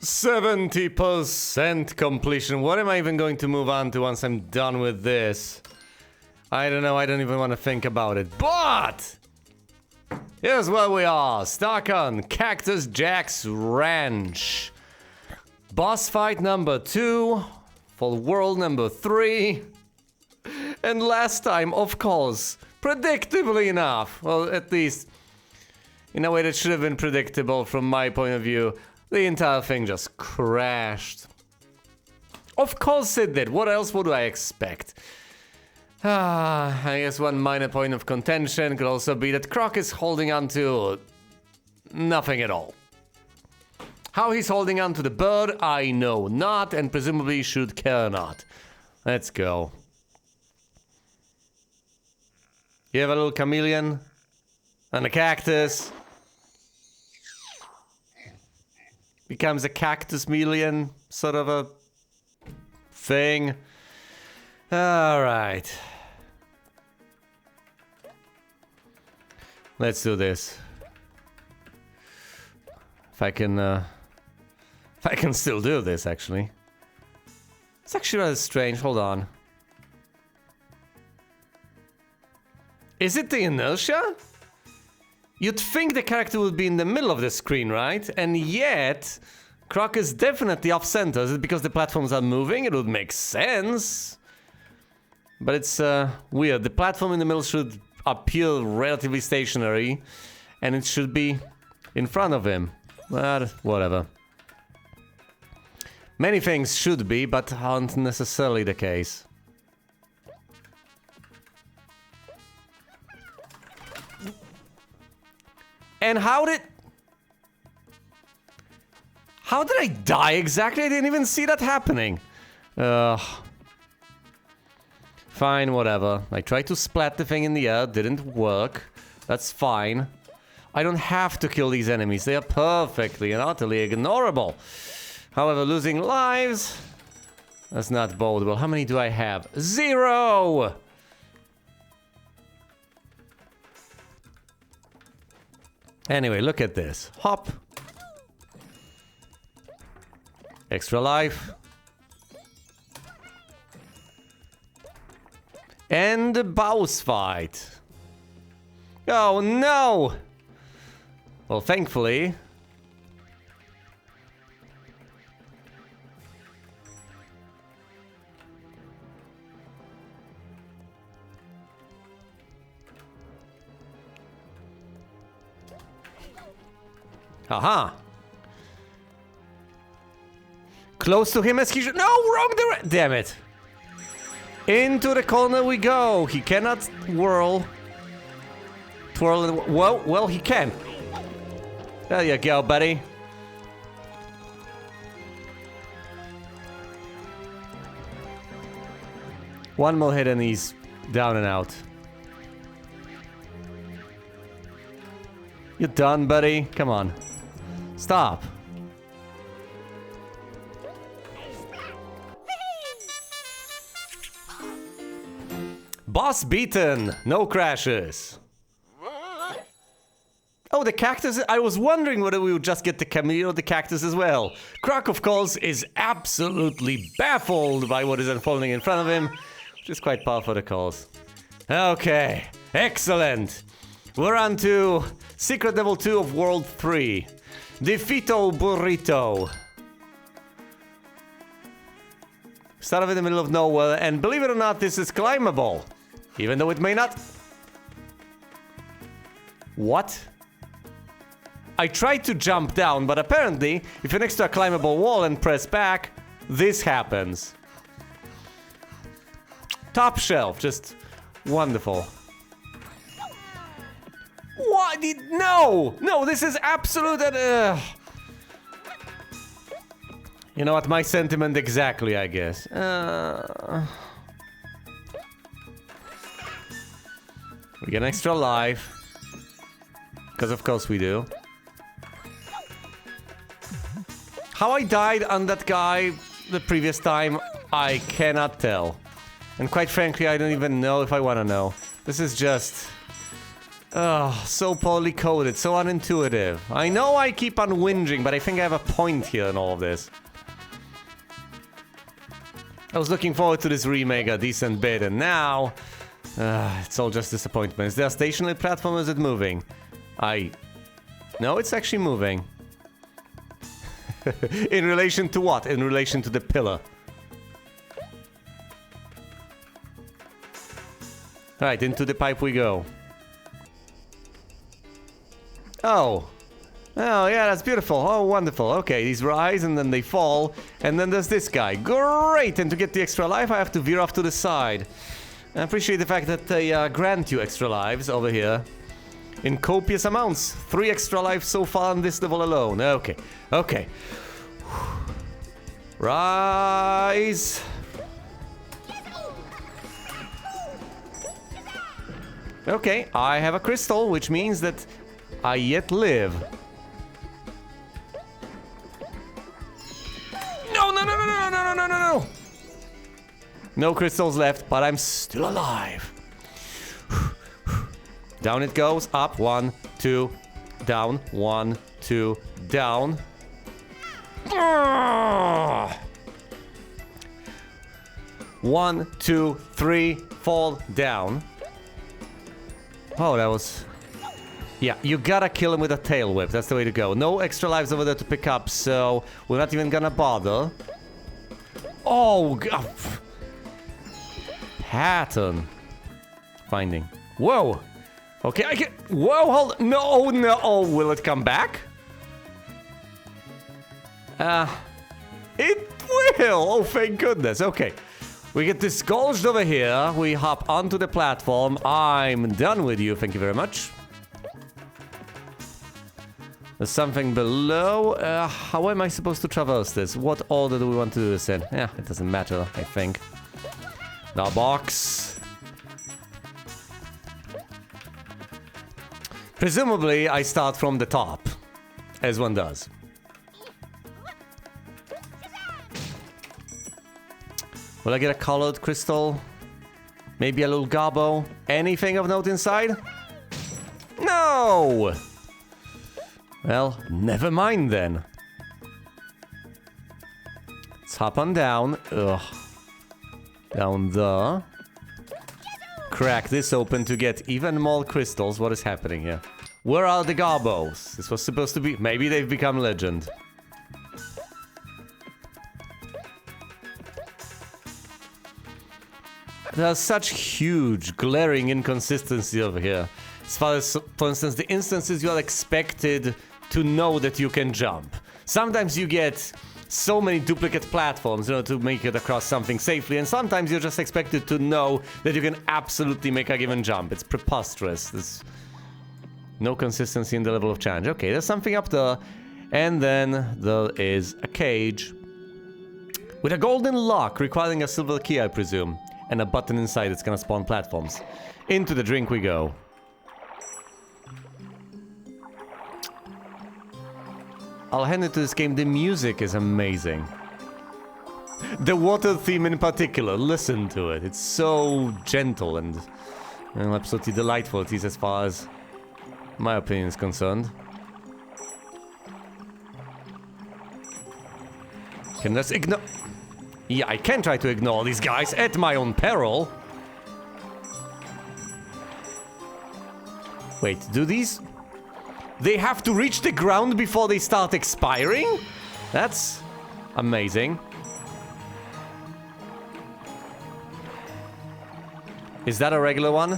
70% completion. What am I even going to move on to once I'm done with this? I don't know, I don't even want to think about it. But here's where we are. Stuck on Cactus Jack's Ranch. Boss fight number 2 for world number 3. And last time, of course, predictably enough, well, at least in a way that should have been predictable from my point of view, the entire thing just crashed. Of course it did. What else would I expect? I guess one minor point of contention could also be that Croc is holding on to nothing at all. How he's holding on to the bird, I know not, and presumably should care not. Let's go. You have a little chameleon and a cactus. Becomes a cactus-melion sort of a thing. All right. Let's do this. If I can still do this, actually. It's actually rather strange. Hold on. Is it the inertia? You'd think the character would be in the middle of the screen, right? And yet, Croc is definitely off-center. Is it because the platforms are moving? It would make sense. But it's weird. The platform in the middle should appear relatively stationary, and it should be in front of him. But whatever. Many things should be, but aren't necessarily the case. And how did I die exactly? I didn't even see that happening. Fine, whatever. I tried to splat the thing in the air, didn't work. That's fine. I don't have to kill these enemies. They are perfectly and utterly ignorable. However, losing lives, that's not bode well. How many do I have? 0! Anyway, look at this. Hop. Extra life. And a boss fight. Oh no! Well, thankfully. Haha. Close to him as he should. No, wrong direction. Damn it. Into the corner we go. He cannot whirl. Twirl and well, he can. There you go, buddy. One more hit and he's down and out. You're done, buddy. Come on. Stop. Boss beaten. No crashes. Oh, the cactus. I was wondering whether we would just get the chameleon or the cactus as well. Croc, of course, is absolutely baffled by what is unfolding in front of him, which is quite par for the course. Okay. Excellent. We're on to Secret Level 2 of World 3. Defeato Burrito. Start off in the middle of nowhere, and believe it or not, this is climbable. Even though it may not. What? I tried to jump down, but apparently, if you're next to a climbable wall and press back, this happens. Top shelf, just wonderful. What? No! No, this is absolute... You know what? My sentiment exactly, I guess. We get an extra life. Because of course we do. How I died on that guy the previous time, I cannot tell. And quite frankly, I don't even know if I want to know. This is just... Ugh, so poorly coded, so unintuitive. I know I keep on whinging, but I think I have a point here in all of this. I was looking forward to this remake a decent bit, and now... it's all just disappointment. Is there a stationary platform or is it moving? No, it's actually moving. In relation to what? In relation to the pillar. Right, into the pipe we go. Oh. Oh, yeah, that's beautiful. Oh, wonderful. Okay, these rise and then they fall. And then there's this guy. Great! And to get the extra life, I have to veer off to the side. I appreciate the fact that they grant you extra lives over here. In copious amounts. 3 extra lives so far on this level alone. Okay. Okay. Rise. Okay, I have a crystal, which means that I yet live. No, no, no, no, no, no, no, no, no! No crystals left, but I'm still alive. Down it goes, up, 1, 2, down, 1, 2, down. 1, 2, 3, fall down. Oh, that was... Yeah, you gotta kill him with a tail whip. That's the way to go. No extra lives over there to pick up, so we're not even gonna bother. Oh, God. Pattern. Finding. Whoa. Okay, I can... Whoa, hold... No, no. Oh, will it come back? It will. Oh, thank goodness. Okay. We get disgorged over here. We hop onto the platform. I'm done with you. Thank you very much. There's something below. How am I supposed to traverse this? What order do we want to do this in? Yeah, it doesn't matter, I think. Now, box. Presumably, I start from the top, as one does. Will I get a colored crystal? Maybe a little gobbo? Anything of note inside? No! Well, never mind then. Let's hop on down. Ugh. Down there. Crack this open to get even more crystals. What is happening here? Where are the gobbos? This was supposed to be... Maybe they've become legend. There's such huge, glaring inconsistency over here. As far as, for instance, the instances you are expected to know that you can jump. Sometimes you get so many duplicate platforms, you know, to make it across something safely, and sometimes you're just expected to know that you can absolutely make a given jump. It's preposterous. There's no consistency in the level of challenge. Okay, there's something up there, and then there is a cage with a golden lock requiring a silver key, I presume, and a button inside that's gonna spawn platforms. Into the drink we go. I'll hand it to this game. The music is amazing. The water theme in particular, listen to it. It's so gentle and absolutely delightful, at least as far as my opinion is concerned. Can I just ignore... Yeah, I can try to ignore these guys at my own peril. Wait, do these... They have to reach the ground before they start expiring? That's amazing. Is that a regular one?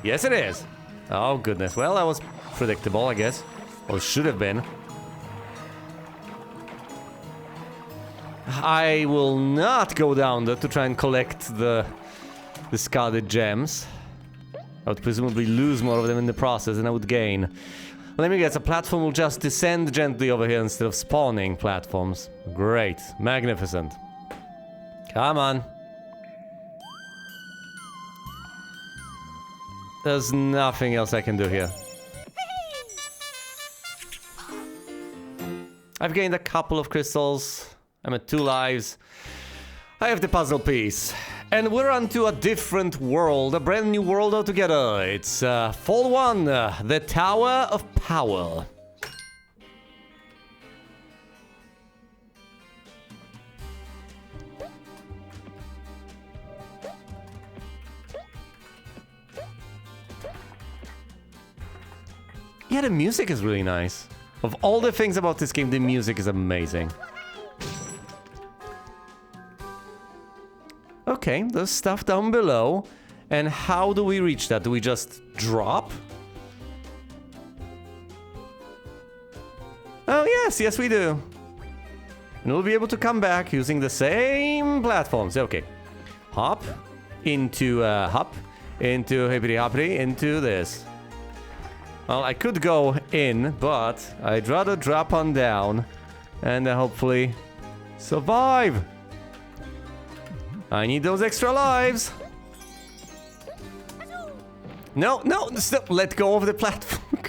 Yes, it is. Oh, goodness. Well, that was predictable, I guess. Or should have been. I will not go down there to try and collect the discarded gems. I would presumably lose more of them in the process than I would gain. Let me guess, a platform will just descend gently over here instead of spawning platforms. Great. Magnificent. Come on. There's nothing else I can do here. I've gained a couple of crystals. I'm at 2 lives. I have the puzzle piece. And we're onto a different world, a brand new world altogether. It's Fall 1, the Tower of Power. Yeah, the music is really nice. Of all the things about this game, the music is amazing. Okay, there's stuff down below. And how do we reach that? Do we just drop? Oh, yes, we do. And we'll be able to come back using the same platforms. Okay. Hop into hippity hoppity, into this. Well, I could go in, but I'd rather drop on down and hopefully survive. I need those extra lives. No, stop. Let go of the platform.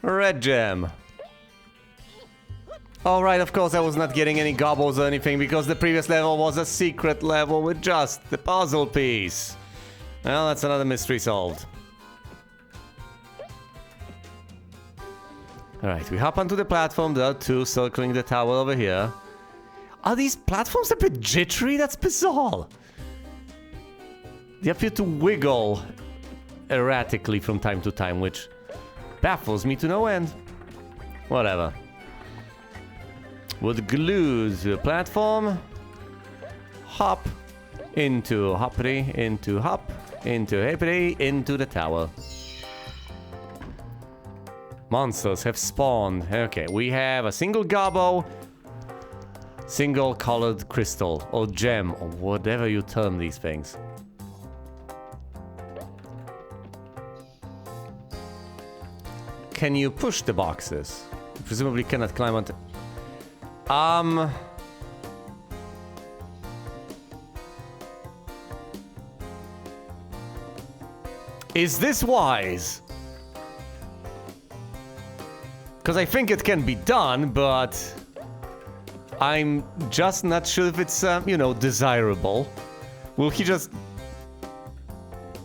Red gem. Alright, of course I was not getting any gobbles or anything because the previous level was a secret level with just the puzzle piece. Well, that's another mystery solved. Alright, we hop onto the platform. There are two circling the tower over here. Are these platforms a bit jittery? That's bizarre. They appear to wiggle erratically from time to time, which baffles me to no end. Whatever. Would glue to the platform. Hop into hoppity, into hop, into hippity, into the tower. Monsters have spawned. Okay, we have a single gobbo, single colored crystal, or gem, or whatever you term these things. Can you push the boxes? You presumably cannot climb onto... Is this wise? Because I think it can be done, but I'm just not sure if it's, you know, desirable. Will he just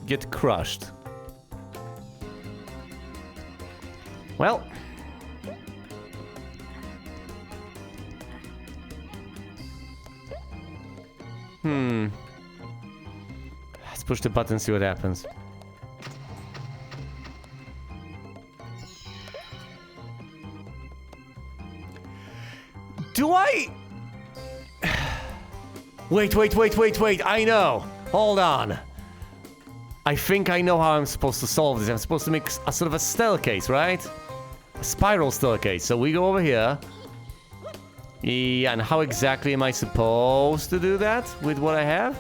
get crushed? Well. Let's push the button, see what happens. Do I... Wait, I know. Hold on. I think I know how I'm supposed to solve this. I'm supposed to make a sort of a staircase, right? A spiral staircase. So we go over here. Yeah, and how exactly am I supposed to do that with what I have?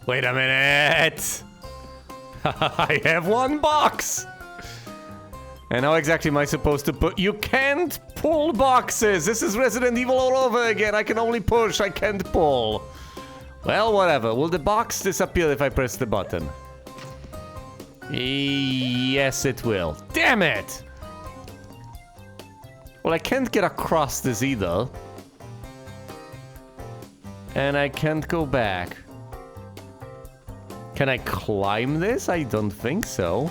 Wait a minute! I have one box! And how exactly am I supposed to put... You can't pull boxes! This is Resident Evil all over again! I can only push, I can't pull. Well, whatever. Will the box disappear if I press the button? Yes, it will. Damn it! Well, I can't get across this either. And I can't go back. Can I climb this? I don't think so.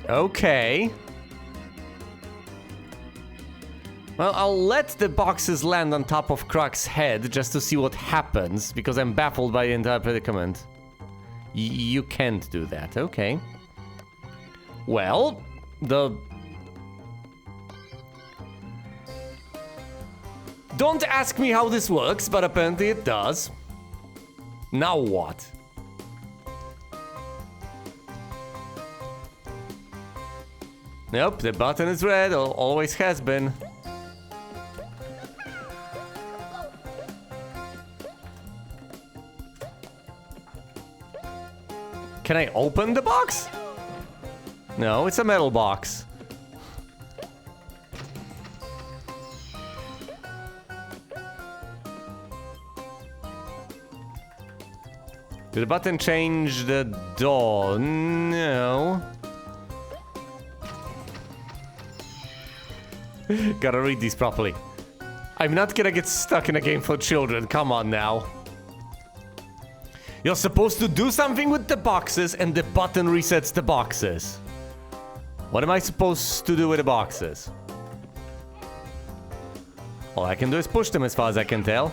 Okay. Well, I'll let the boxes land on top of Croc's head just to see what happens, because I'm baffled by the entire predicament. You can't do that, okay. Well, Don't ask me how this works, but apparently it does. Now what? Nope, the button is red, always has been. Can I open the box? No, it's a metal box. Did the button change the door? No. Gotta read these properly. I'm not gonna get stuck in a game for children. Come on now. You're supposed to do something with the boxes and the button resets the boxes. What am I supposed to do with the boxes? All I can do is push them as far as I can tell.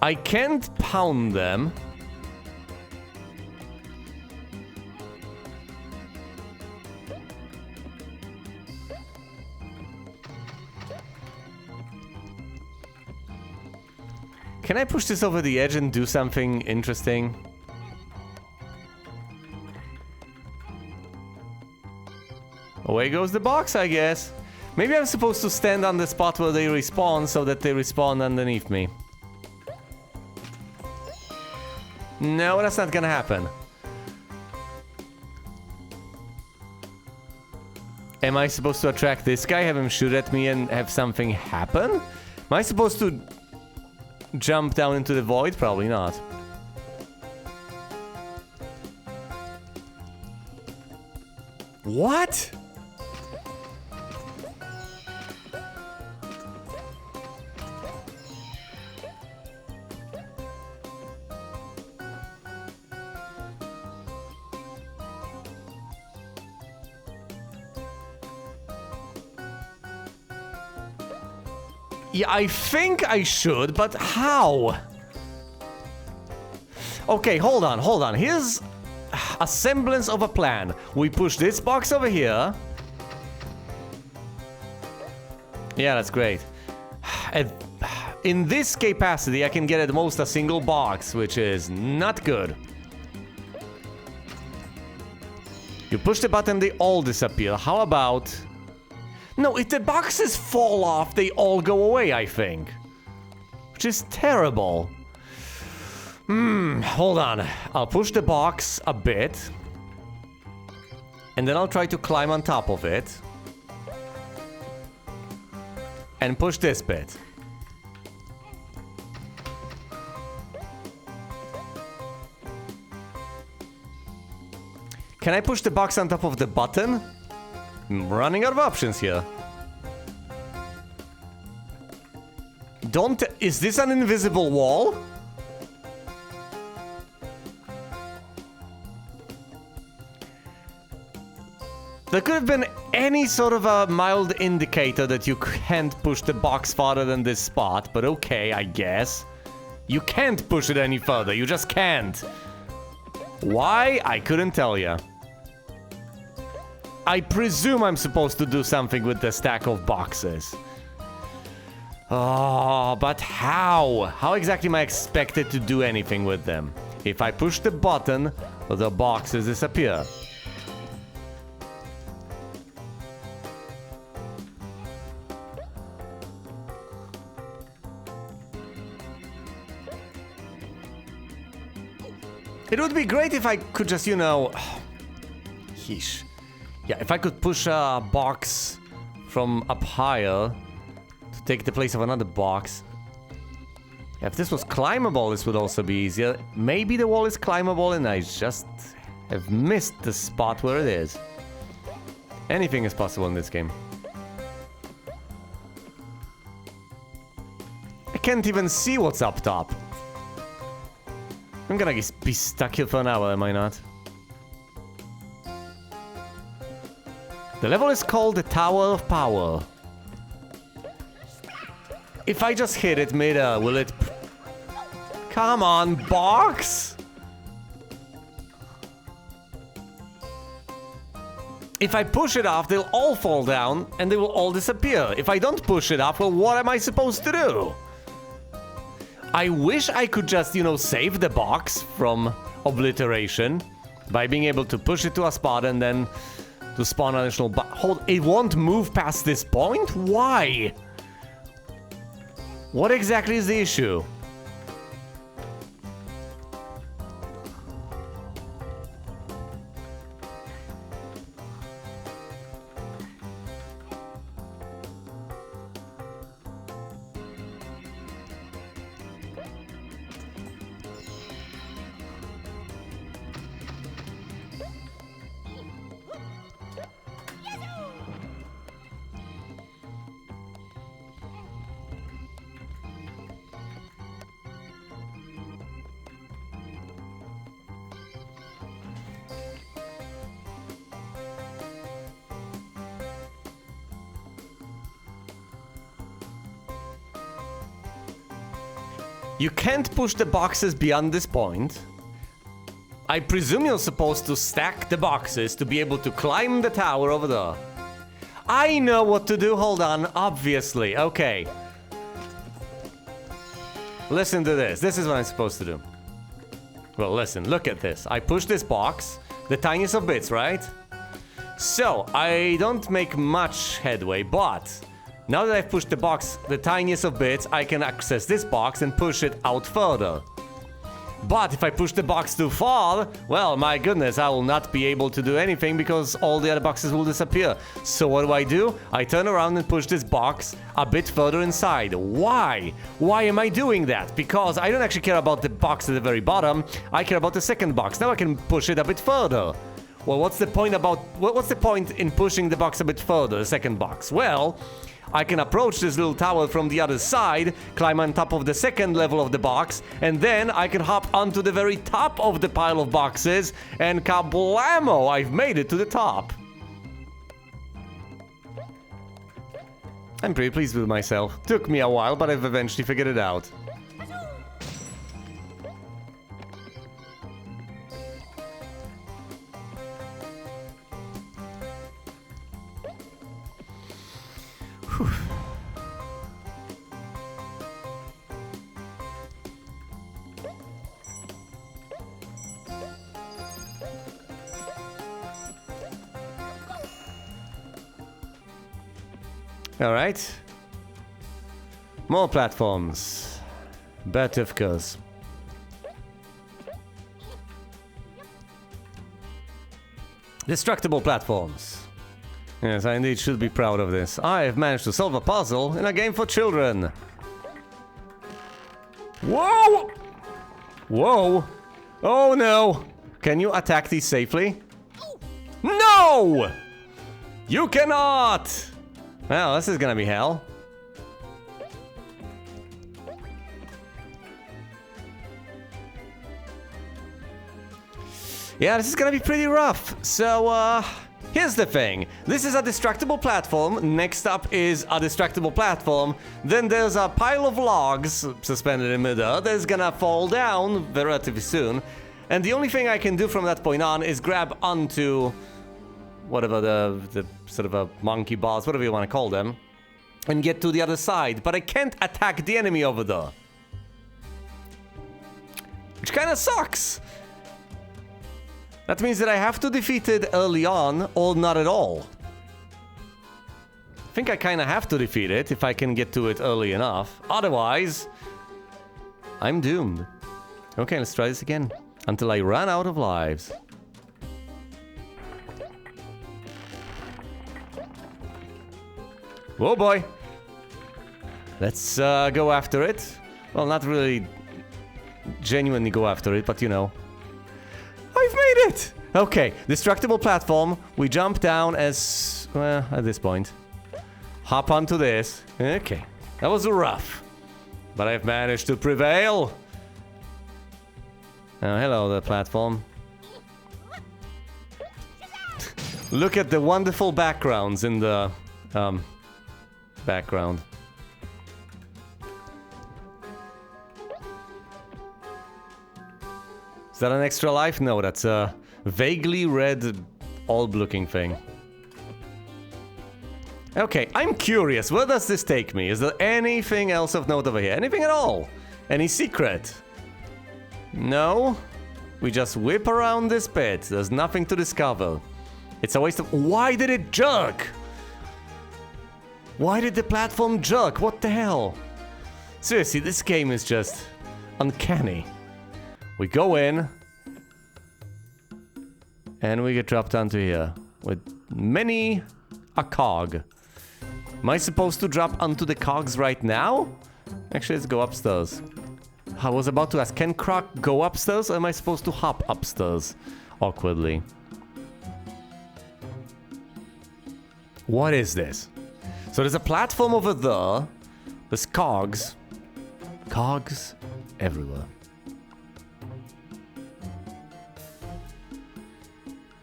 I can't pound them. Can I push this over the edge and do something interesting? Away goes the box, I guess. Maybe I'm supposed to stand on the spot where they respawn so that they respawn underneath me. No, that's not gonna happen. Am I supposed to attract this guy, have him shoot at me and have something happen? Am I supposed to jump down into the void? Probably not. What? Yeah, I think I should, but how? Okay, hold on. Here's a semblance of a plan. We push this box over here. Yeah, that's great. In this capacity, I can get at most a single box, which is not good. You push the button, they all disappear. How about... No, if the boxes fall off, they all go away, I think. Which is terrible. Hold on. I'll push the box a bit. And then I'll try to climb on top of it. And push this bit. Can I push the box on top of the button? I'm running out of options here. Is this an invisible wall? There could have been any sort of a mild indicator that you can't push the box farther than this spot, but okay, I guess. You can't push it any further, you just can't. Why? I couldn't tell you. I presume I'm supposed to do something with the stack of boxes. Oh, but how? How exactly am I expected to do anything with them? If I push the button, the boxes disappear. It would be great if I could just, you know... Yeesh. Yeah, if I could push a box from up higher to take the place of another box. Yeah, if this was climbable, this would also be easier. Maybe the wall is climbable and I just have missed the spot where it is. Anything is possible in this game. I can't even see what's up top. I'm gonna be stuck here for an hour, am I not? The level is called the Tower of Power. If I just hit it mid-air, will it... Come on, box! If I push it off, they'll all fall down and they will all disappear. If I don't push it off, well, what am I supposed to do? I wish I could just, you know, save the box from obliteration by being able to push it to a spot and then to spawn additional hold, it won't move past this point? Why? What exactly is the issue? You can't push the boxes beyond this point. I presume you're supposed to stack the boxes to be able to climb the tower over there. I know what to do, hold on, obviously, okay. Listen to this, this is what I'm supposed to do. Well, listen, look at this. I push this box, the tiniest of bits, right? So, I don't make much headway, but now that I've pushed the box the tiniest of bits, I can access this box and push it out further. But if I push the box too far, well, my goodness, I will not be able to do anything because all the other boxes will disappear. So what do? I turn around and push this box a bit further inside. Why? Why am I doing that? Because I don't actually care about the box at the very bottom. I care about the second box. Now I can push it a bit further. Well, what's the point in pushing the box a bit further, the second box? Well, I can approach this little tower from the other side, climb on top of the second level of the box, and then I can hop onto the very top of the pile of boxes, and kablamo! I've made it to the top. I'm pretty pleased with myself. Took me a while, but I've eventually figured it out. Alright. More platforms. Batifkas. Destructible platforms. Yes, I indeed should be proud of this. I have managed to solve a puzzle in a game for children. Whoa! Whoa! Oh no! Can you attack these safely? No! You cannot! Well, this is gonna be hell. Yeah, this is gonna be pretty rough. So, here's the thing. This is a destructible platform. Next up is a destructible platform. Then there's a pile of logs suspended in midair that's gonna fall down relatively soon. And the only thing I can do from that point on is grab onto whatever the sort of a monkey balls, whatever you want to call them, and get to the other side. But I can't attack the enemy over there. Which kind of sucks. That means that I have to defeat it early on, or not at all. I think I kind of have to defeat it if I can get to it early enough. Otherwise, I'm doomed. Okay, let's try this again. Until I run out of lives. Whoa, boy. Let's go after it. Well, not really genuinely go after it, but you know. I've made it! Okay, destructible platform. We jump down as... well, at this point. Hop onto this. Okay, that was rough. But I've managed to prevail. Oh, hello, the platform. Look at the wonderful backgrounds in the... background. Is that an extra life? No, that's a vaguely red orb looking thing. Okay, I'm curious, where does this take me? Is there anything else of note over here? Anything at all? Any secret? No? We just whip around this bit. There's nothing to discover. It's a waste of... why did it jerk? Why did the platform jerk? What the hell? Seriously, this game is just uncanny. We go in, and we get dropped onto here with many a cog. Am I supposed to drop onto the cogs right now? Actually, let's go upstairs. I was about to ask, can Croc go upstairs, or am I supposed to hop upstairs awkwardly? What is this? So there's a platform over there. There's cogs. Cogs everywhere.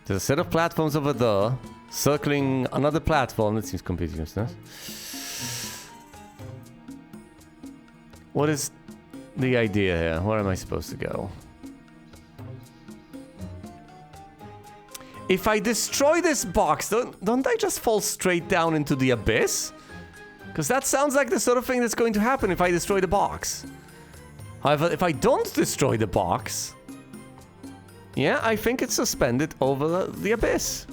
There's a set of platforms over there, circling another platform that seems completely useless. What is the idea here? Where am I supposed to go? If I destroy this box, don't I just fall straight down into the abyss? Because that sounds like the sort of thing that's going to happen if I destroy the box. However, if I don't destroy the box... Yeah, I think it's suspended over the abyss.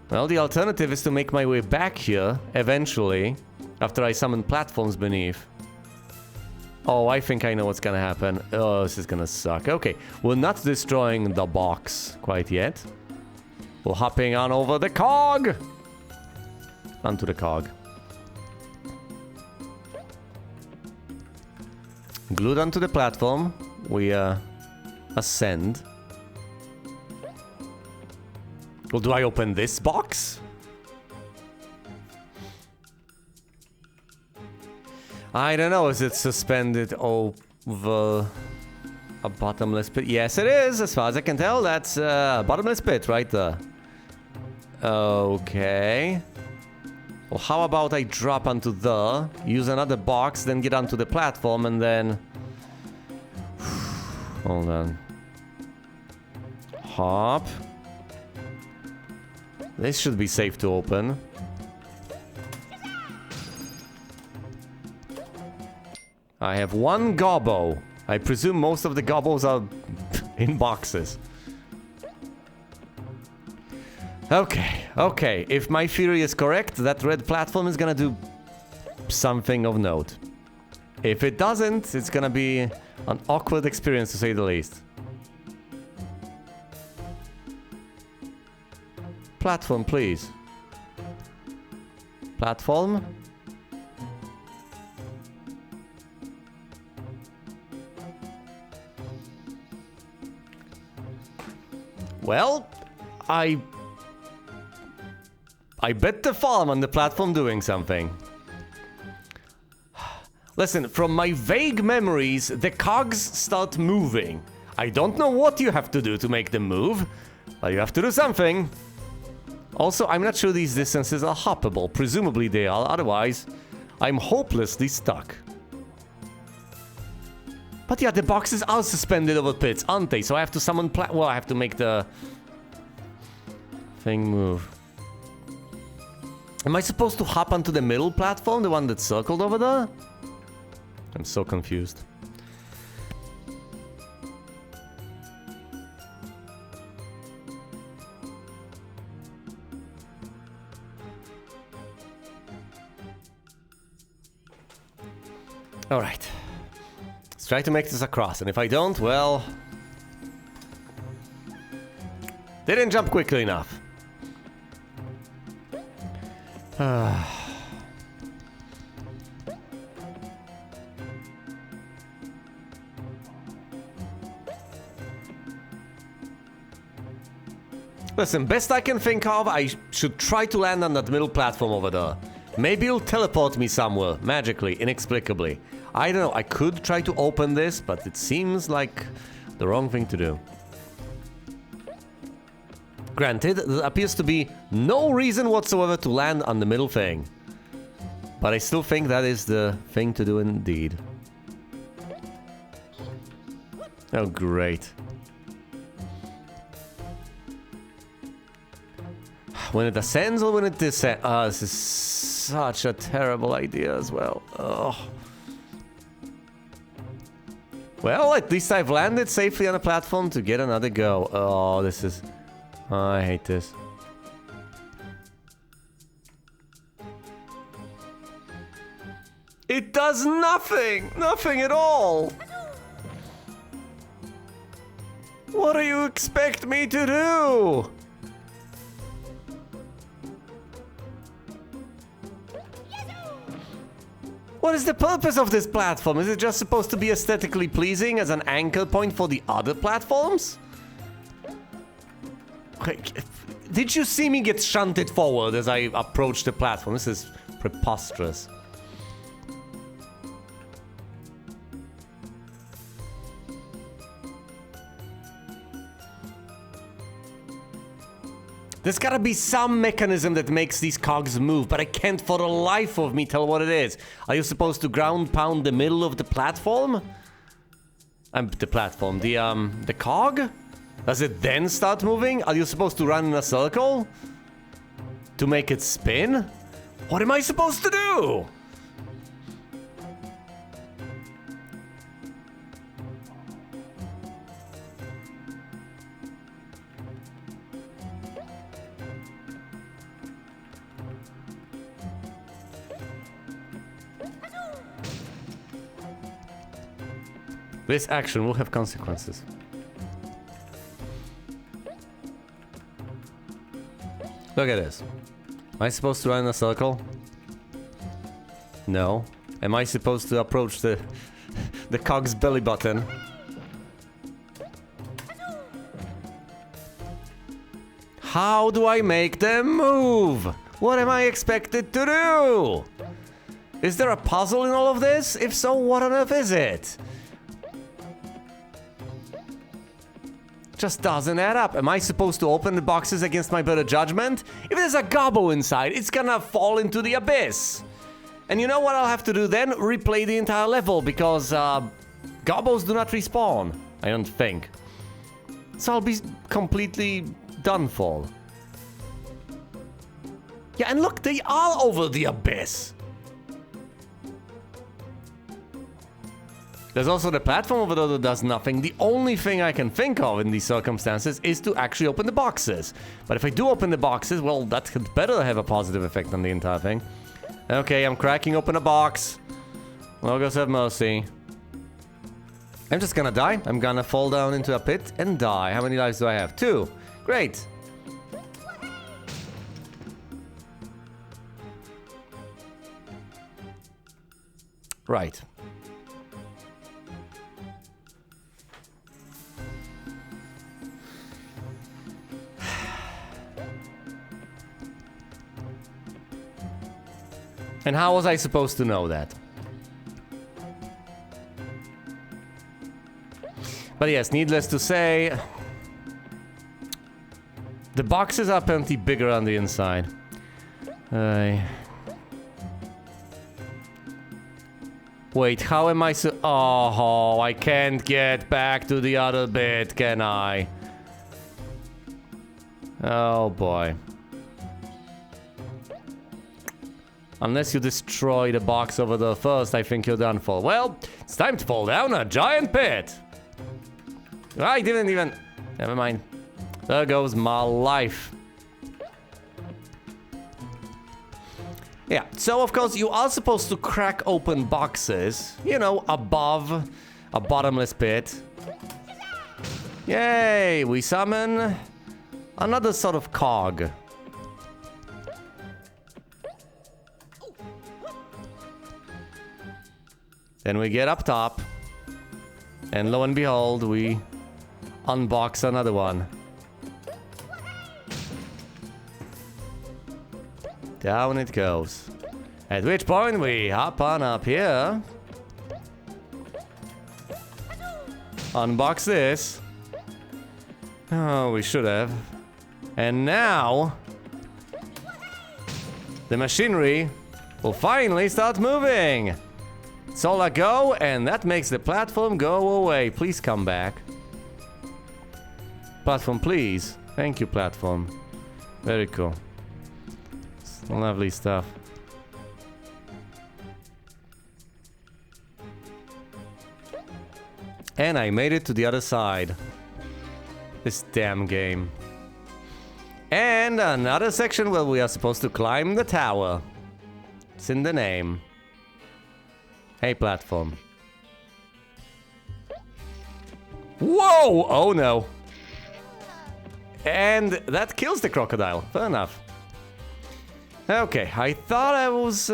Well, the alternative is to make my way back here, eventually, after I summon platforms beneath. Oh, I think I know what's gonna happen. Oh, this is gonna suck. Okay, we're not destroying the box quite yet. We're hopping on over the cog! Onto the cog. Glued onto the platform, we ascend. Well, do I open this box? I don't know, is it suspended over a bottomless pit? Yes, it is, as far as I can tell. That's a bottomless pit right there. Okay. Well, how about I drop onto the, use another box, then get onto the platform, and then... Hold on. Hop. This should be safe to open. I have one gobbo. I presume most of the gobbos are in boxes. Okay, okay. If my theory is correct, that red platform is gonna do something of note. If it doesn't, it's gonna be an awkward experience to say the least. Platform, please. Platform. Well, I bet the farm on the platform doing something. Listen, from my vague memories, the cogs start moving. I don't know what you have to do to make them move, but you have to do something. Also, I'm not sure these distances are hoppable. Presumably they are, otherwise I'm hopelessly stuck. But yeah, the boxes are suspended over pits, aren't they? So I have to summon well, I have to make the thing move. Am I supposed to hop onto the middle platform, the one that's circled over there? I'm so confused. Alright. Let's try to make this across, and if I don't, well... Didn't jump quickly enough. Listen, best I can think of, I should try to land on that middle platform over there. Maybe it'll teleport me somewhere, magically, inexplicably. I don't know, I could try to open this, but it seems like the wrong thing to do. Granted, there appears to be no reason whatsoever to land on the middle thing. But I still think that is the thing to do indeed. Oh, great. When it ascends or when it descends? Ah, this is such a terrible idea as well. Oh. Well, at least I've landed safely on a platform to get another go. Oh, this is... Oh, I hate this. It does nothing! Nothing at all! What do you expect me to do? What is the purpose of this platform? Is it just supposed to be aesthetically pleasing as an anchor point for the other platforms? Okay, did you see me get shunted forward as I approached the platform? This is preposterous. There's gotta be some mechanism that makes these cogs move, but I can't for the life of me tell what it is. Are you supposed to ground pound the middle of the platform? The cog? Does it then start moving? Are you supposed to run in a circle? To make it spin? What am I supposed to do? This action will have consequences. Look at this. Am I supposed to run in a circle? No. Am I supposed to approach the cog's belly button? How do I make them move? What am I expected to do? Is there a puzzle in all of this? If so, what on earth is it? Just doesn't add up. Am I supposed to open the boxes against my better judgment? If there's a gobbo inside, it's gonna fall into the abyss. And you know what I'll have to do then? Replay the entire level, because gobbos do not respawn, I don't think. So I'll be completely done for. Yeah, and look, they are over the abyss. There's also the platform over there that does nothing. The only thing I can think of in these circumstances is to actually open the boxes. But if I do open the boxes, well, that could better have a positive effect on the entire thing. Okay, I'm cracking open a box. Logos have mercy. I'm just gonna die. I'm gonna fall down into a pit and die. How many lives do I have? 2. Great. Right. And how was I supposed to know that? But yes, needless to say, the boxes are plenty bigger on the inside. Wait, how am I Oh, I can't get back to the other bit, can I? Oh boy. Unless you destroy the box over there first, I think you're done for. Well, it's time to fall down a giant pit. I didn't even... Never mind. There goes my life. Yeah, so of course you are supposed to crack open boxes, you know, above a bottomless pit. Yay, we summon another sort of cog. Then we get up top, and lo and behold, we unbox another one. Down it goes. At which point we hop on up here. Unbox this. Oh, we should have. And now the machinery will finally start moving. It's all a go, and that makes the platform go away. Please come back. Platform, please. Thank you, platform. Very cool. Lovely stuff. And I made it to the other side. This damn game. And another section where we are supposed to climb the tower. It's in the name. Hey, platform. Whoa! Oh no. And that kills the crocodile. Fair enough. Okay, I thought I was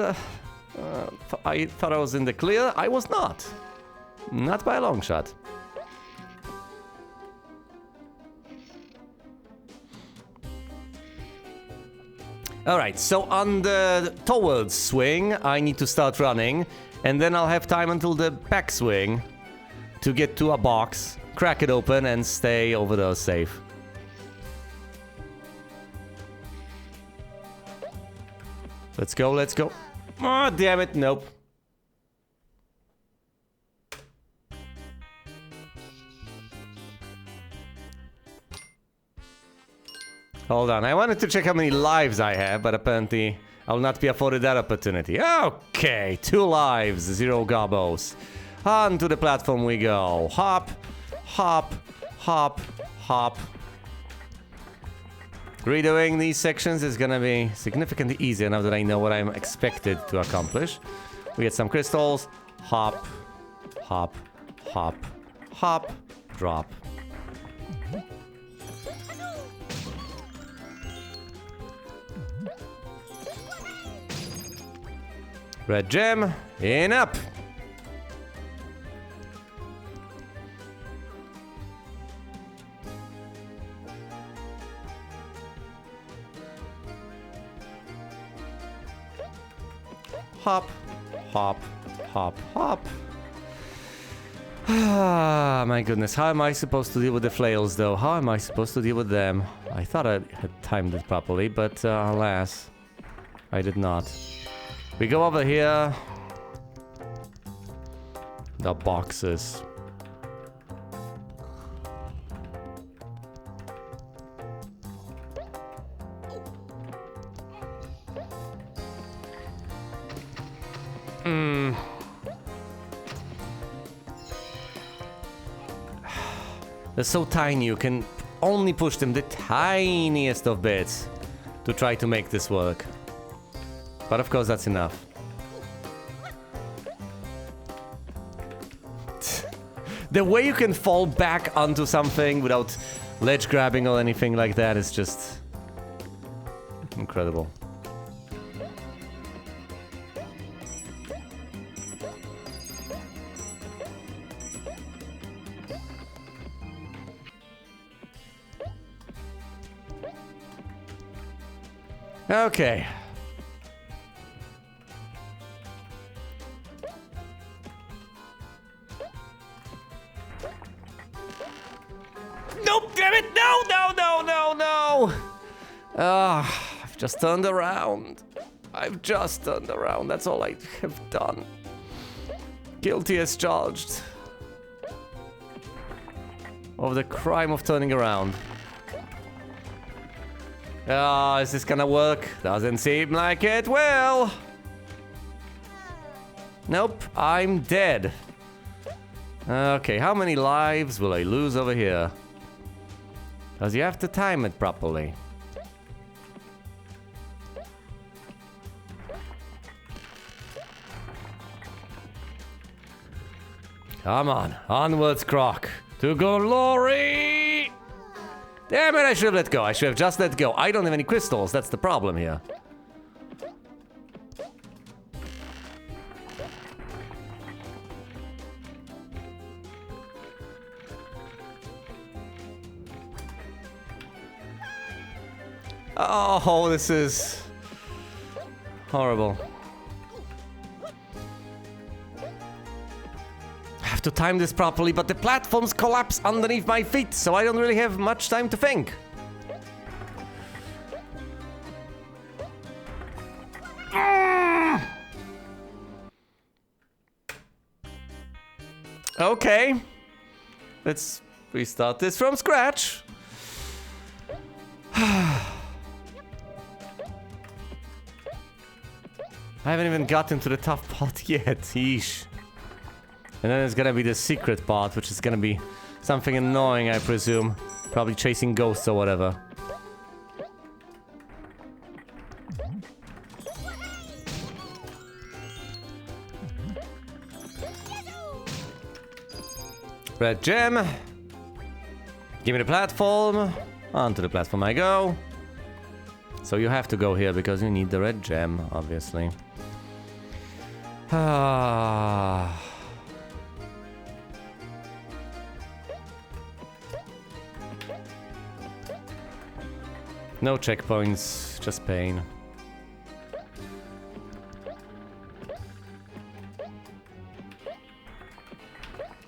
in the clear. I was not. Not by a long shot. Alright, so on the towards swing, I need to start running, and then I'll have time until the back swing to get to a box, crack it open, and stay over there safe. Let's go, let's go. Oh, damn it, nope. Hold on, I wanted to check how many lives I have, but apparently I will not be afforded that opportunity. Okay, 2 lives, 0 gobos. On to the platform we go. Hop, hop, hop, hop. Redoing these sections is gonna be significantly easier now that I know what I'm expected to accomplish. We get some crystals. Hop, hop, hop, hop, drop. Red gem, in up. Hop, hop, hop, hop. Ah, my goodness. How am I supposed to deal with the flails, though? How am I supposed to deal with them? I thought I had timed it properly, but alas, I did not. We go over here. The boxes. They're so tiny, you can only push them the tiniest of bits to try to make this work. But of course that's enough. The way you can fall back onto something without ledge grabbing or anything like that is just incredible. Okay. Nope, damn it! No, no, no, no, no! Ah, I've just turned around. I've just turned around. That's all I have done. Guilty as charged of the crime of turning around. Ah, is this gonna work? Doesn't seem like it will. Nope, I'm dead. Okay, how many lives will I lose over here? Because you have to time it properly. Come on, onwards, Croc. To glory! Damn it, I should have let go. I should have just let go. I don't have any crystals, that's the problem here. Oh, this is horrible. I have to time this properly, but the platforms collapse underneath my feet, so I don't really have much time to think. Okay. Let's restart this from scratch. I haven't even gotten to the tough part yet, yeesh. And then there's gonna be the secret part, which is gonna be something annoying, I presume. Probably chasing ghosts or whatever. Red gem. Give me the platform. Onto the platform I go. So you have to go here because you need the red gem, obviously. Ah. No checkpoints, just pain.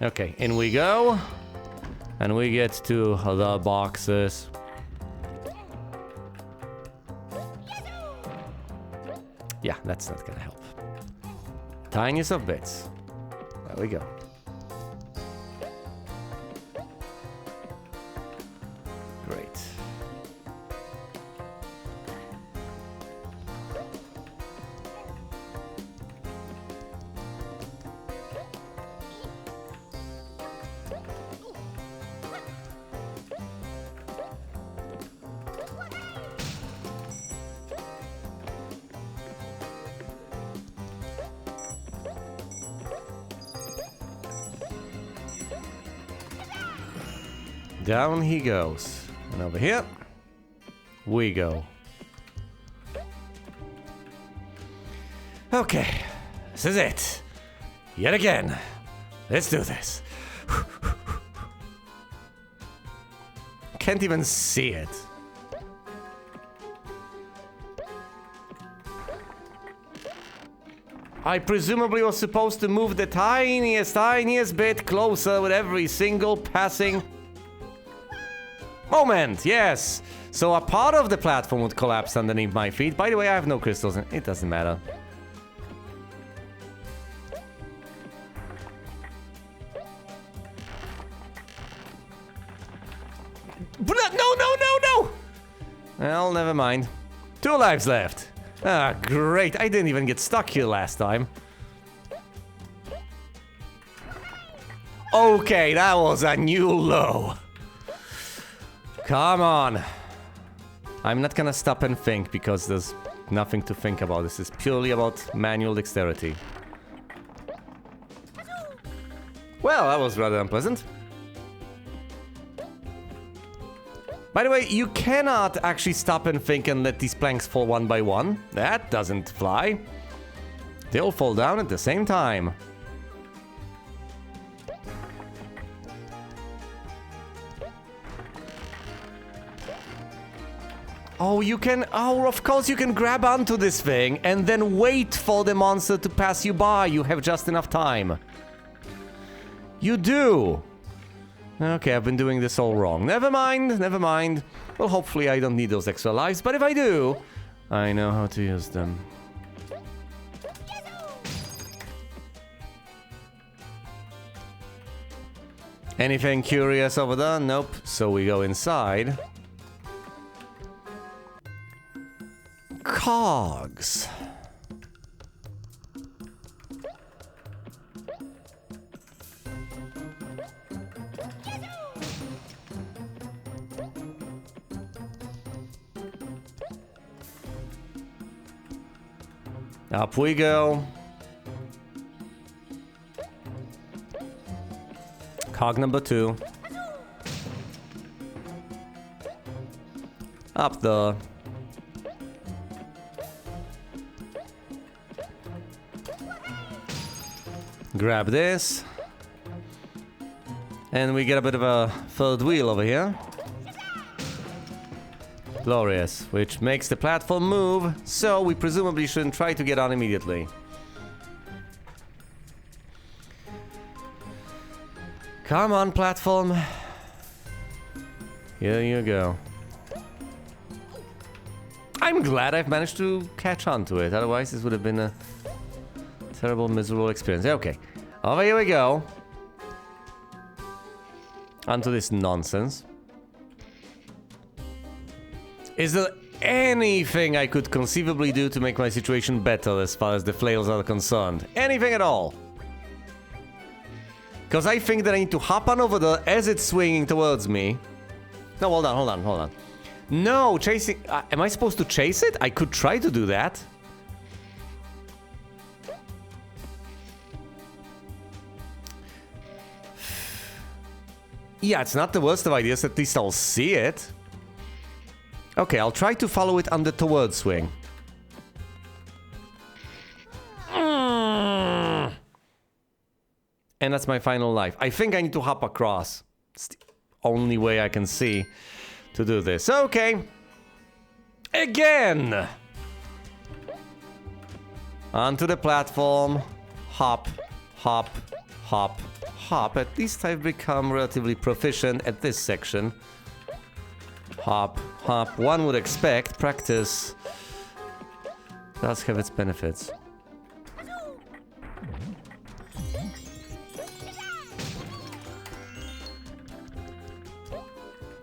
Okay, in we go. And we get to the boxes. Yeah, that's not gonna help. Tiniest of bits. There we go. Great. Down he goes. And over here, we go. Okay, this is it. Yet again. Let's do this. Can't even see it. I presumably was supposed to move the tiniest bit closer with every single passing moment. Yes. So a part of the platform would collapse underneath my feet. By the way, I have no crystals. It doesn't matter. No! Well, never mind. 2 lives left. Ah, great. I didn't even get stuck here last time. Okay, that was a new low. Come on. I'm not gonna stop and think because there's nothing to think about. This is purely about manual dexterity. Well, that was rather unpleasant. By the way, you cannot actually stop and think and let these planks fall one by one. That doesn't fly. They'll fall down at the same time. Oh, you can... Oh, of course you can grab onto this thing and then wait for the monster to pass you by. You have just enough time. You do. Okay, I've been doing this all wrong. Never mind, never mind. Well, hopefully I don't need those extra lives, but if I do, I know how to use them. Anything curious over there? Nope. So we go inside. Cogs. Up we go. Cog number 2. Up there. Grab this. And we get a bit of a third wheel over here. Glorious, which makes the platform move, so we presumably shouldn't try to get on immediately. Come on, platform. Here you go. I'm glad I've managed to catch on to it, otherwise this would have been a terrible, miserable experience. Okay, over here we go. Onto this nonsense. Is there anything I could conceivably do to make my situation better as far as the flails are concerned? Anything at all? Because I think that I need to hop on over there as it's swinging towards me. No, hold on. No, chasing... am I supposed to chase it? I could try to do that. Yeah, it's not the worst of ideas, at least I'll see it. Okay, I'll try to follow it on the toward swing. And that's my final life. I think I need to hop across. It's the only way I can see to do this. Okay. Again! Onto the platform. Hop, hop, hop, hop. At least I've become relatively proficient at this section. Hop, hop. One would expect practice does have its benefits.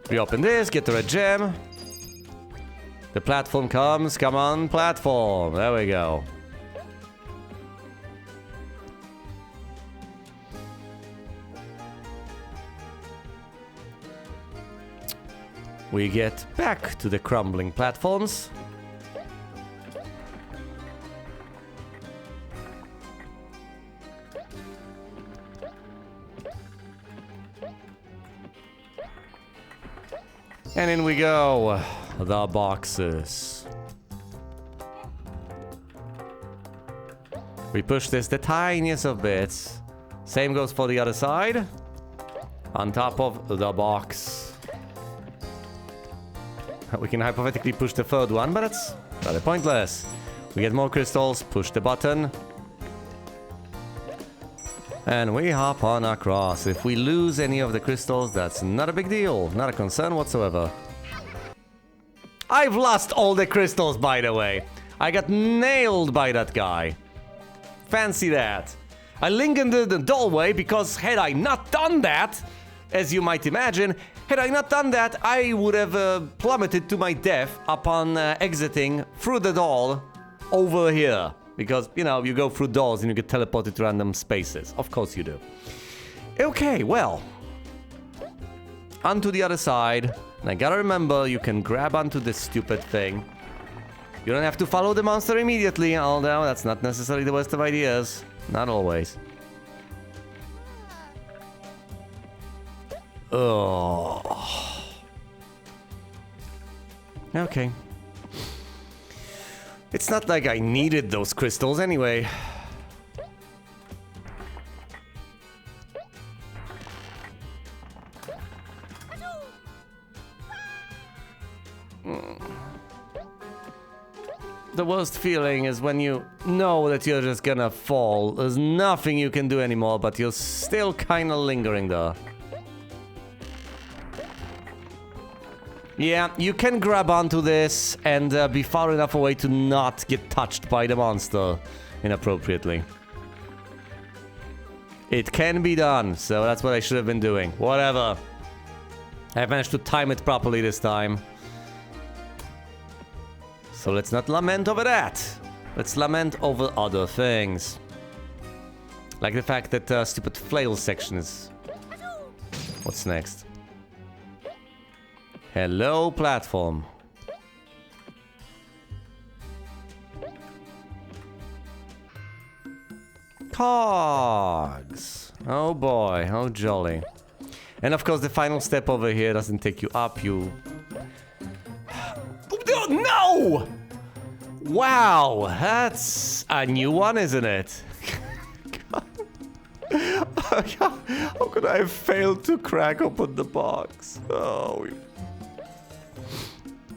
We open this, get the red gem. The platform comes, come on, platform. There we go. We get back to the crumbling platforms. And in we go. The boxes. We push this the tiniest of bits. Same goes for the other side. On top of the box. We can hypothetically push the third one, but it's rather pointless. We get more crystals, push the button. And we hop on across. If we lose any of the crystals, that's not a big deal. Not a concern whatsoever. I've lost all the crystals, by the way. I got nailed by that guy. Fancy that. I lingered in the doorway because had I not done that, as you might imagine, had I not done that, I would have plummeted to my death upon exiting through the door over here. Because, you know, you go through doors and you get teleported to random spaces. Of course you do. Okay, well. Onto the other side. And I gotta remember, you can grab onto this stupid thing. You don't have to follow the monster immediately, although that's not necessarily the worst of ideas. Not always. Oh. Okay. It's not like I needed those crystals anyway. The worst feeling is when you know that you're just gonna fall. There's nothing you can do anymore, but you're still kinda lingering there. Yeah, you can grab onto this and be far enough away to not get touched by the monster inappropriately. It can be done, so that's what I should have been doing. Whatever. I managed to time it properly this time. So let's not lament over that. Let's lament over other things. Like the fact that stupid flail section is... What's next? Hello, platform. Cogs. Oh boy, how jolly. And of course the final step over here doesn't take you up, you... Oh, no! Wow, that's a new one, isn't it? How could I have failed to crack open the box? Oh.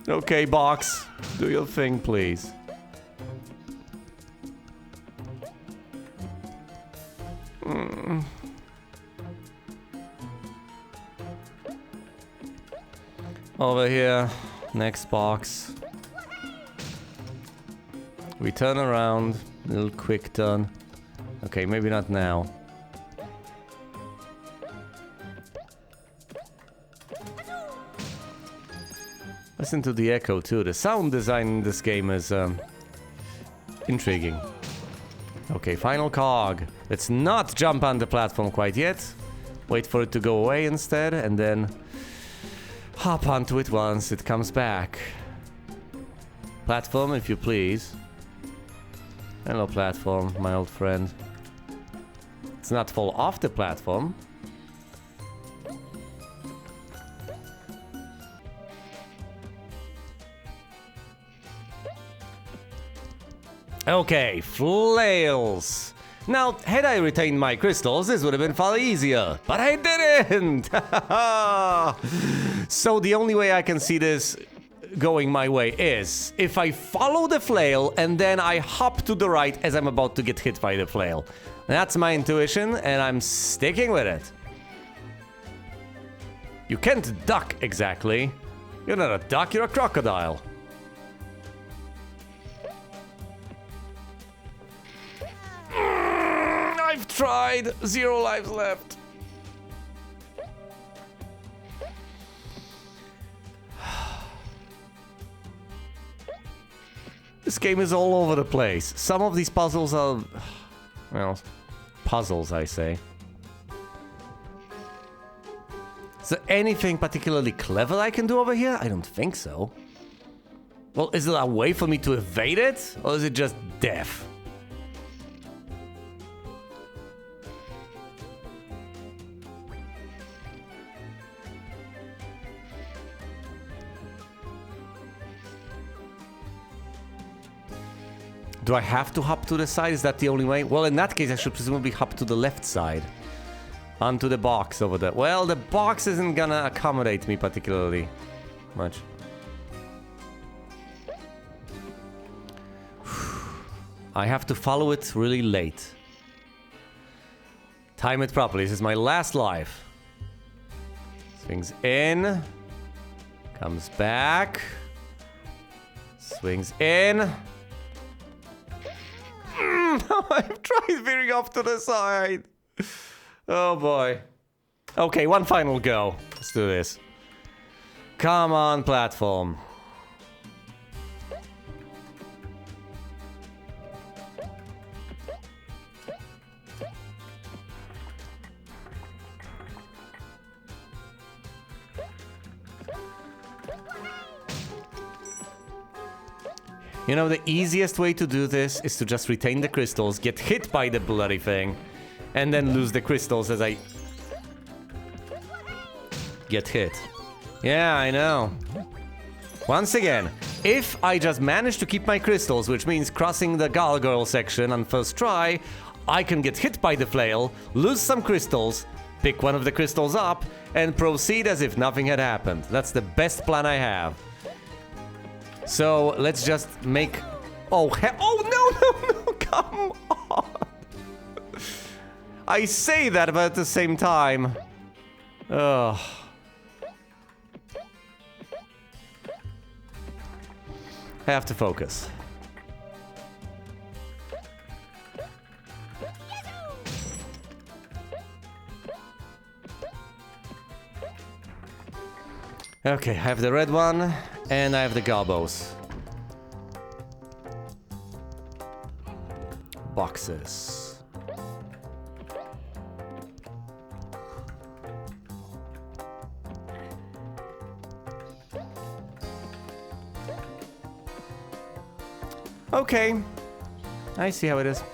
Okay, box. Do your thing, please. Over here. Next box. We turn around. Little quick turn. Okay, maybe not now. Listen to the echo too. The sound design in this game is intriguing. Okay, final cog. Let's not jump on the platform quite yet. Wait for it to go away instead, and then hop onto it once it comes back. Platform, if you please. Hello, platform, my old friend. Let's not fall off the platform. Okay, flails. Now, had I retained my crystals, this would have been far easier. But I didn't! So the only way I can see this going my way is if I follow the flail and then I hop to the right as I'm about to get hit by the flail. That's my intuition, and I'm sticking with it. You can't duck exactly. You're not a duck, you're a crocodile. tried. 0 lives left. This game is all over the place. Some of these puzzles are... well, puzzles, I say. Is there anything particularly clever I can do over here? I don't think so. Well, is there a way for me to evade it? Or is it just death? Do I have to hop to the side? Is that the only way? Well, in that case, I should presumably hop to the left side. Onto the box over there. Well, the box isn't gonna accommodate me particularly much. I have to follow it really late. Time it properly. This is my last life. Swings in. Comes back. Swings in. I've tried veering off to the side. Oh boy. Okay, one final go. Let's do this. Come on, platform. You know, the easiest way to do this is to just retain the crystals, get hit by the bloody thing, and then lose the crystals as I get hit. Yeah, I know. Once again, if I just manage to keep my crystals, which means crossing the gargoyle section on first try, I can get hit by the flail, lose some crystals, pick one of the crystals up, and proceed as if nothing had happened. That's the best plan I have. So let's just make... oh, no, come on. I say that, but at the same time... ugh. I have to focus. Okay, I have the red one, and I have the gobos. Boxes. Okay, I see how it is.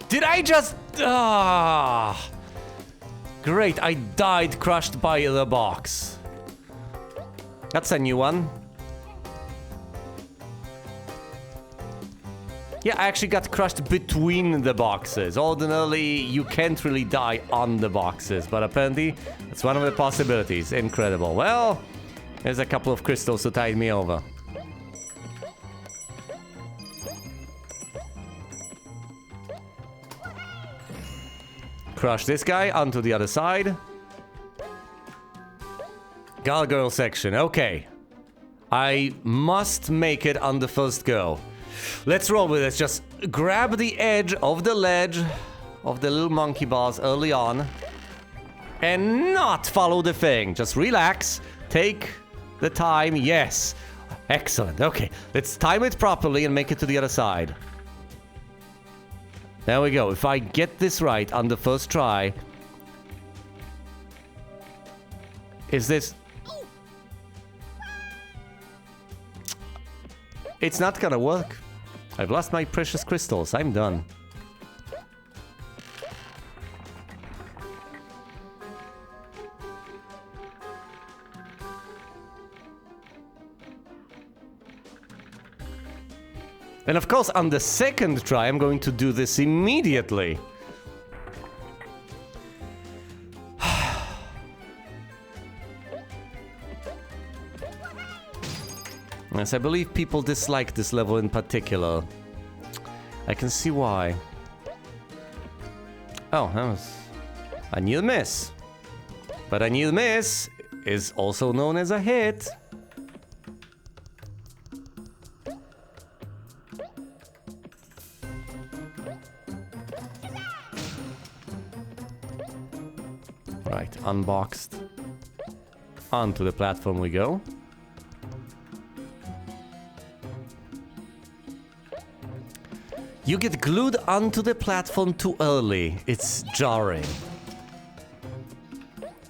Did I just... ah, great, I died crushed by the box. That's a new one. Yeah, I actually got crushed between the boxes. Ordinarily, you can't really die on the boxes, but apparently, that's one of the possibilities. Incredible. Well, there's a couple of crystals to tide me over. Crush this guy onto the other side. Gargoyle section, okay. I must make it on the first go. Let's roll with this. Just grab the edge of the ledge of the little monkey bars early on and not follow the thing. Just relax, take the time. Yes, excellent. Okay, let's time it properly and make it to the other side. There we go. If I get this right on the first try... is this... it's not gonna work. I've lost my precious crystals. I'm done. And of course, on the second try, I'm going to do this immediately. Yes, I believe people dislike this level in particular. I can see why. Oh, that was a near miss. But a near miss is also known as a hit. Alright, unboxed. Onto the platform we go. You get glued onto the platform too early. It's jarring.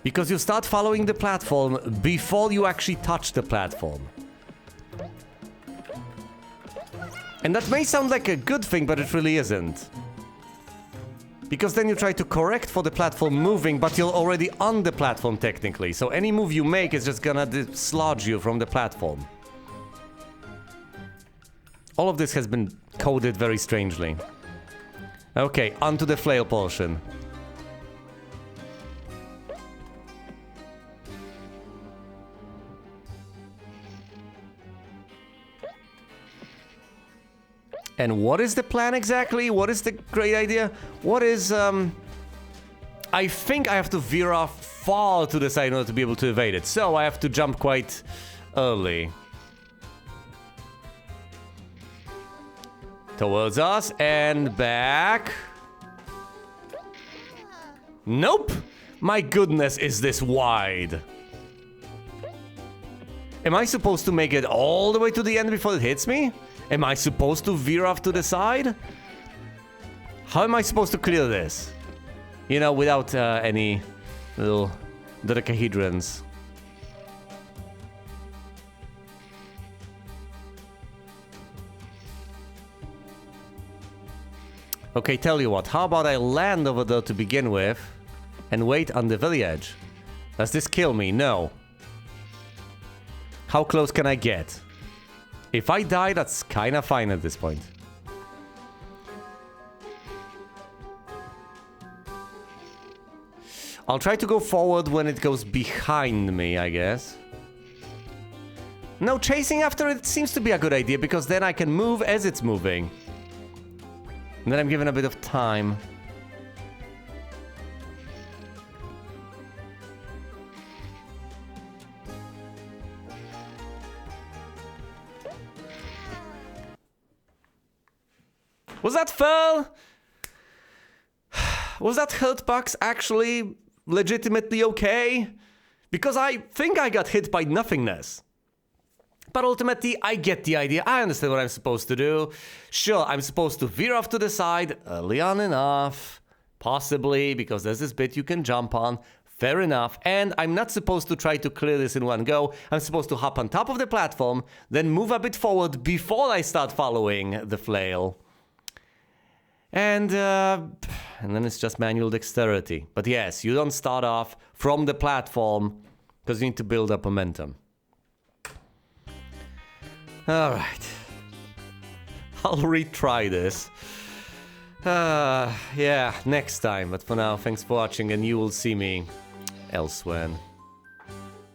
Because you start following the platform before you actually touch the platform. And that may sound like a good thing, but it really isn't. Because then you try to correct for the platform moving, but you're already on the platform technically. So any move you make is just gonna dislodge you from the platform. All of this has been coded very strangely. Okay, onto the flail portion. And what is the plan exactly? What is the great idea? What is, I think I have to veer off far to the side in order to be able to evade it. So I have to jump quite early. Towards us and back. Nope! My goodness, is this wide? Am I supposed to make it all the way to the end before it hits me? Am I supposed to veer off to the side? How am I supposed to clear this? You know, without any little dodecahedrons. Okay, tell you what, how about I land over there to begin with and wait on the very edge? Does this kill me? No. How close can I get? If I die, that's kind of fine at this point. I'll try to go forward when it goes behind me, I guess. No, chasing after it seems to be a good idea, because then I can move as it's moving. And then I'm given a bit of time. Was that fair? Was that hurt box actually legitimately okay? Because I think I got hit by nothingness. But ultimately, I get the idea. I understand what I'm supposed to do. Sure, I'm supposed to veer off to the side early on enough. Possibly, because there's this bit you can jump on. Fair enough. And I'm not supposed to try to clear this in one go. I'm supposed to hop on top of the platform, then move a bit forward before I start following the flail. And then it's just manual dexterity. But yes, you don't start off from the platform because you need to build up momentum. Alright. I'll retry this. Yeah, next time. But for now, thanks for watching and you will see me elsewhere.